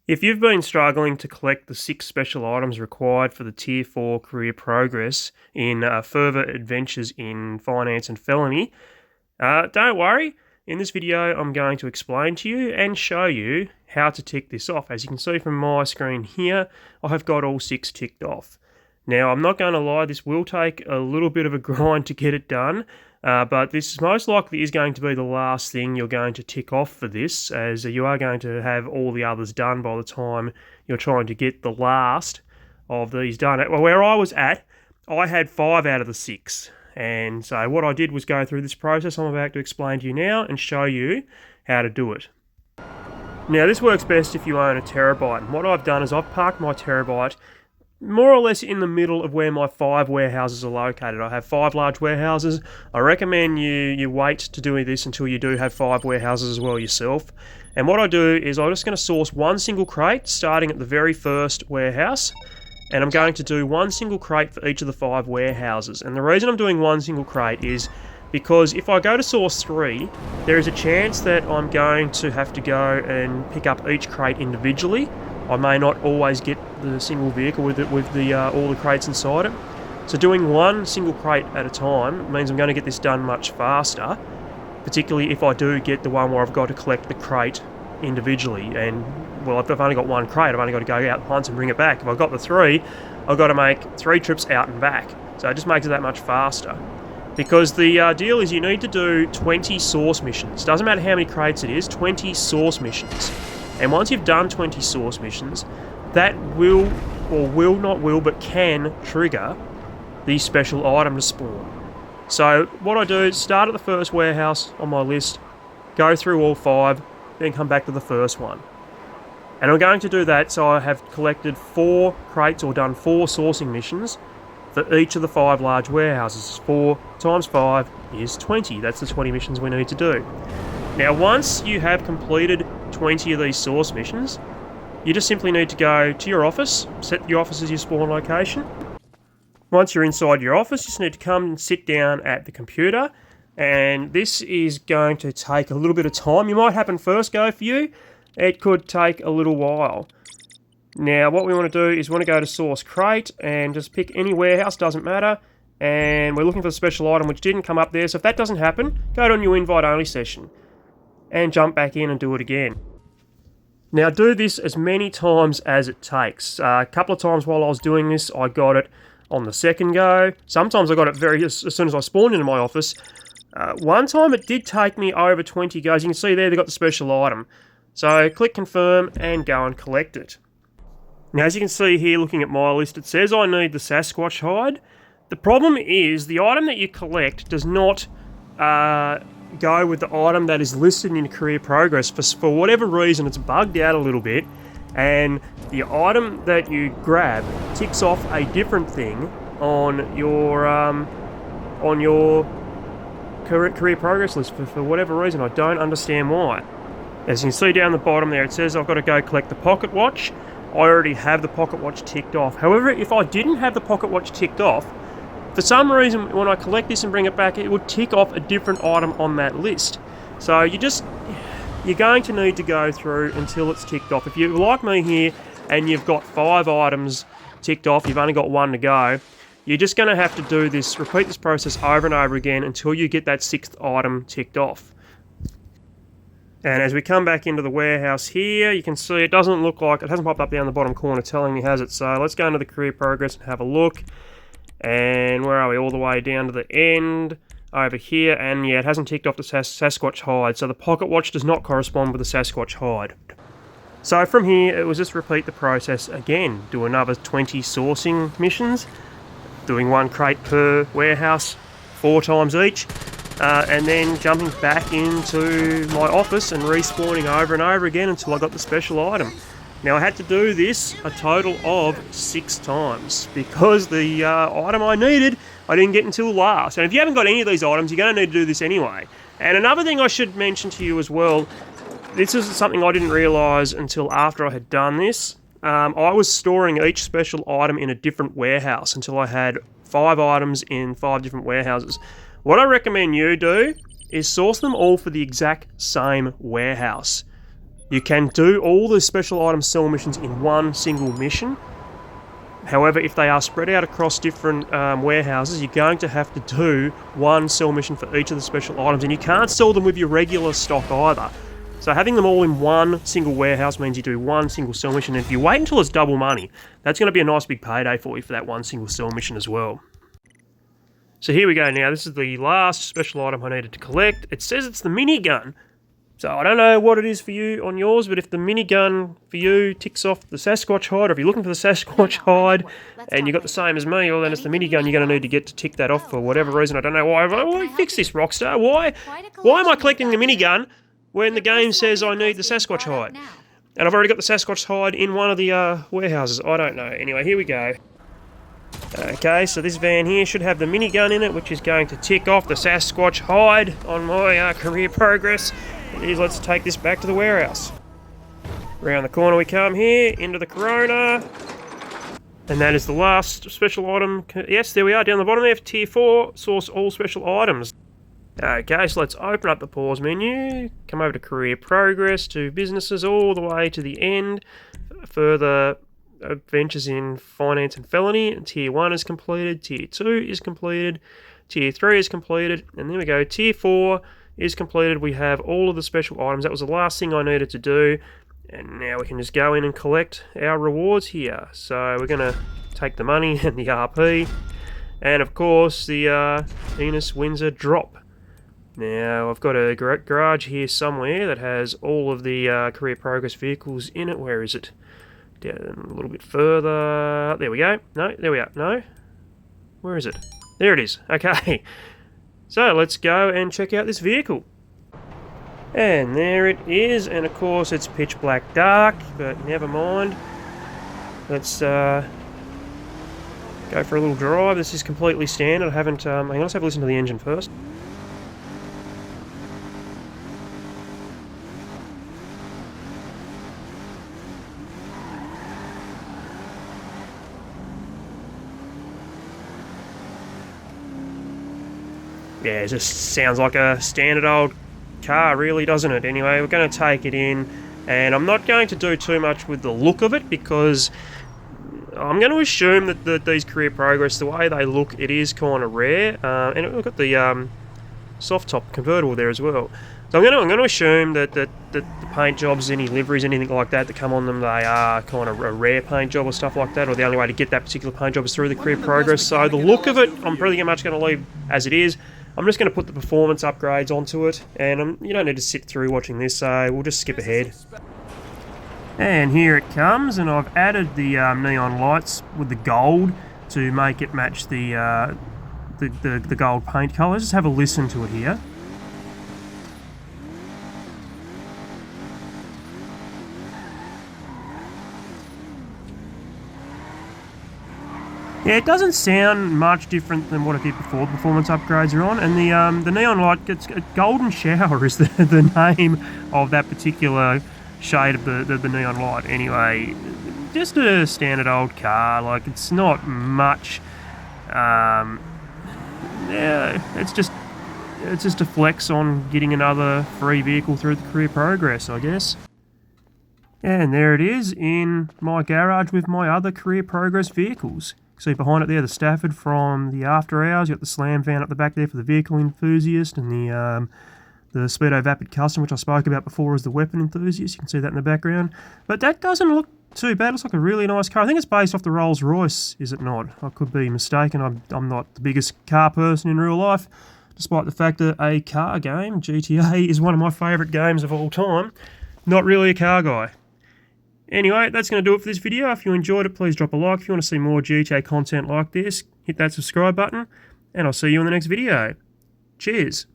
If you've been struggling to collect the 6 special items required for the Tier 4 career progress in further adventures in finance and felony, don't worry. In this video, I'm going to explain to you and show you how to tick this off. As you can see from my screen here, I have got all 6 ticked off. Now, I'm not going to lie, this will take a little bit of a grind to get it done, but this most likely is going to be the last thing you're going to tick off for this, as you are going to have all the others done by the time you're trying to get the last of these done. Well, where I was at, I had 5 out of the 6. And so what I did was go through this process I'm about to explain to you now and show you how to do it. Now, this works best if you own a terabyte. And what I've done is I've parked my terabyte more or less in the middle of where my 5 warehouses are located. I have 5 large warehouses. I recommend you wait to do this until you do have 5 warehouses as well yourself. And what I do is I'm just going to source one single crate starting at the very first warehouse. And I'm going to do one single crate for each of the 5 warehouses. And the reason I'm doing one single crate is because if I go to source 3, there is a chance that I'm going to have to go and pick up each crate individually. I may not always get the single vehicle with all the crates inside it. So doing one single crate at a time means I'm going to get this done much faster, particularly if I do get the one where I've got to collect the crate individually. And well, if I've only got one crate, I've only got to go out once and bring it back. If I've got the 3, I've got to make 3 trips out and back. So it just makes it that much faster. Because the deal is you need to do 20 source missions. Doesn't matter how many crates it is, 20 source missions. And once you've done 20 source missions, that but can trigger the special item to spawn. So what I do is start at the first warehouse on my list, go through all 5, then come back to the first one. And I'm going to do that so I have collected 4 crates or done 4 sourcing missions for each of the 5 large warehouses. 4 times 5 is 20. That's the 20 missions we need to do. Now, once you have completed 20 of these source missions, you just simply need to go to your office, set your office as your spawn location. Once you're inside your office, you just need to come and sit down at the computer, and this is going to take a little bit of time. You might happen first go for you. It could take a little while. Now, what we want to do is we want to go to source crate and just pick any warehouse, doesn't matter. And we're looking for the special item which didn't come up there. So if that doesn't happen, go to a new invite only session and jump back in and do it again. Now, do this as many times as it takes. A couple of times while I was doing this, I got it on the second go. Sometimes I got it as soon as I spawned into my office. One time it did take me over 20 goes. You can see there they've got the special item. So click confirm and go and collect it. Now, as you can see here looking at my list, it says I need the Sasquatch hide. The problem is the item that you collect does not go with the item that is listed in your career progress. For whatever reason, it's bugged out a little bit, and the item that you grab ticks off a different thing on your career progress list for whatever reason. I don't understand why. As you can see down the bottom there, it says I've got to go collect the pocket watch. I already have the pocket watch ticked off. However, if I didn't have the pocket watch ticked off, for some reason, when I collect this and bring it back, it would tick off a different item on that list. So you're going to need to go through until it's ticked off. If you're like me here and you've got 5 items ticked off, you've only got 1 to go, you're just going to have to do this, repeat this process over and over again until you get that 6th item ticked off. And as we come back into the warehouse here, you can see it doesn't look like, it hasn't popped up down the bottom corner telling me has it. So let's go into the career progress and have a look. And where are we? All the way down to the end over here. And yeah, it hasn't ticked off the Sasquatch hide. So the pocket watch does not correspond with the Sasquatch hide. So from here, it was just repeat the process again. Do another 20 sourcing missions, doing 1 crate per warehouse 4 times each. And then jumping back into my office and respawning over and over again until I got the special item. Now, I had to do this a total of 6 times because the item I needed, I didn't get until last. And if you haven't got any of these items, you're going to need to do this anyway. And another thing I should mention to you as well, this is something I didn't realise until after I had done this. I was storing each special item in a different warehouse until I had 5 items in 5 different warehouses. What I recommend you do is source them all for the exact same warehouse. You can do all the special item sell missions in one single mission. However, if they are spread out across different warehouses, you're going to have to do one sell mission for each of the special items, and you can't sell them with your regular stock either. So having them all in one single warehouse means you do one single sell mission, and if you wait until it's double money, that's going to be a nice big payday for you for that one single sell mission as well. So here we go now, this is the last special item I needed to collect. It says it's the minigun. So I don't know what it is for you on yours, but if the minigun for you ticks off the Sasquatch hide, or if you're looking for the Sasquatch hide and you got the same as me, well then it's the minigun you're going to need to get to tick that off for whatever reason. I don't know why. Why fix this, Rockstar? Why am I collecting the minigun when the game says I need the Sasquatch hide? And I've already got the Sasquatch hide in one of the warehouses. I don't know. Anyway, here we go. Okay, so this van here should have the minigun in it, which is going to tick off the Sasquatch hide on my career progress. Let's take this back to the warehouse. Around the corner we come here, into the Corona. And that is the last special item. Yes, there we are, down the bottom there, Tier 4, source all special items. Okay, so let's open up the pause menu, come over to career progress, to businesses, all the way to the end. Further adventures in finance and felony. Tier 1 is completed, Tier 2 is completed, Tier 3 is completed, and then we go Tier 4 is completed. We have all of the special items. That was the last thing I needed to do, and now we can just go in and collect our rewards here. So we're going to take the money and the RP, and of course the Enus Windsor Drop. Now I've got a garage here somewhere that has all of the career progress vehicles in it. Where is it? Down a little bit further. There we go. No, there we are. No. Where is it? There it is. Okay. So let's go and check out this vehicle. And there it is. And of course it's pitch black dark, but never mind. Let's go for a little drive. This is completely standard. I haven't... hang on, let's have a listen to the engine first. Yeah, it just sounds like a standard old car, really, doesn't it? Anyway, we're going to take it in, and I'm not going to do too much with the look of it, because I'm going to assume that these career progress, the way they look, it is kind of rare. And we've got the soft top convertible there as well. So I'm going to assume that the paint jobs, any liveries, anything like that come on them, they are kind of a rare paint job or stuff like that, or the only way to get that particular paint job is through the career progress. So the look of it, I'm pretty much going to leave as it is. I'm just going to put the performance upgrades onto it, and you don't need to sit through watching this, so we'll just skip ahead. And here it comes, and I've added the neon lights with the gold to make it match the gold paint colour. Let's just have a listen to it here. Yeah, it doesn't sound much different than what it did before the performance upgrades are on, and the neon light, Golden Shower is the name of that particular shade of the neon light. Anyway, just a standard old car, like it's not much. Yeah, it's just a flex on getting another free vehicle through the career progress, I guess. And there it is in my garage with my other career progress vehicles. See behind it there, the Stafford from the After Hours. You got the Slam van up the back there for the vehicle enthusiast, and the Speedo Vapid Custom, which I spoke about before, as the weapon enthusiast. You can see that in the background. But that doesn't look too bad. It looks like a really nice car. I think it's based off the Rolls Royce, is it not? I could be mistaken. I'm not the biggest car person in real life, despite the fact that a car game, GTA, is one of my favourite games of all time. Not really a car guy. Anyway, that's going to do it for this video. If you enjoyed it, please drop a like. If you want to see more GTA content like this, hit that subscribe button, and I'll see you in the next video. Cheers.